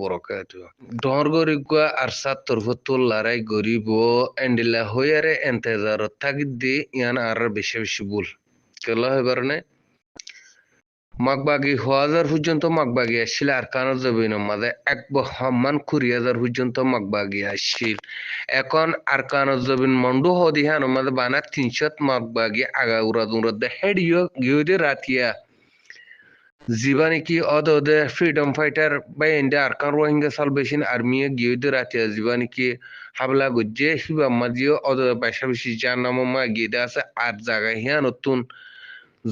وبركاته دور غوريغا ارسات ترفتول لاراي غوريبو اندلا هويره انتظار تاگدي يانا ار بشبشبول كلا هبرنه মাগবাগি হওয়ার পর্যন্ত মাগবাগি আসছিল আর কানো জবিনের মাঝে এক বহমান কুড়িয়াজার পর্যন্ত মাগবাগি আসছিল এখন আর কানো জবিন মন্ডু হদি হানো মাঝে বানা 300 মাগবাগি আগা উড়াদ উড়াদ হেডিও গিউদে রাতিয়া জীবানি কি অদে ফ্রিডম ফাইটার বাই ইন্ডিয়া আর কান রোহিঙ্গা সালভেশন আর্মি গিউদে রাতিয়া জীবানি কি হাবলা গজ্জে হিবা মাজিও অদে বাইশা বেশি জানামো মা গিদা আছে আর জায়গা হিয়া নতুন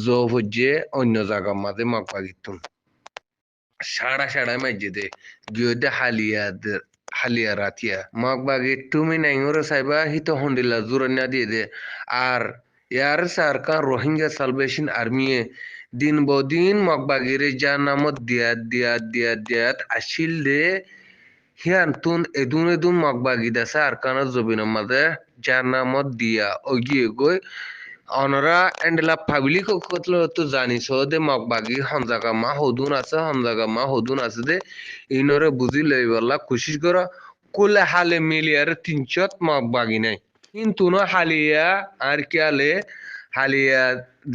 জোভজে অন্য জায়গা মাঝে মাগবাগিতুন সাড়া মসজিদে গিয়ে হালিয়া রাতিয়া মাগবাগি তুমি নাইঙরে সাইবা হিতো হন্ডিলা জুরান্না দিয়ে দে আর ইয়ার সরকার রোহিঙ্গা সালভেশন আর্মিয়ে দিন বদিন মাগবাগিরে যা নামত দিয়াত আসিল দে হিয়ান তুন এদুন মাগবাগি দাসা আর কানা জবিন মাঝে যার নামত দিয়া ওগিয়ে গই অনরা এন্ডলা পাবলিক কতলো তো জানিস দে মগবাগি হনজাগা মা হদুন আছে দে ইনরে বুঝি লইবলা কোশিশ করা কুলে হালে মিলিয়ার 300 মগবাগি নাই কিন্তু না হালিয়া আর কিয়ালে হালিয়া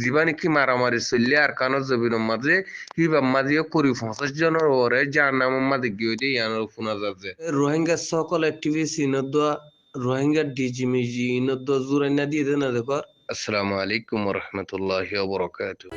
জীবানি কি মারামারি চললে আর কানো জবিন মাঝে হিবা মাঝে 50 জনের ওরে যার নাম মাঝে গিয়ে দে ইয়ানোর ফোনা যাচ্ছে রোহিঙ্গা সকল অ্যাক্টিভিস্ট ইনদা রোহিঙ্গা ডিজিমিজি ইনদা জুরাইনা দিয়ে দেনা দেখো السلام عليكم ورحمة الله وبركاته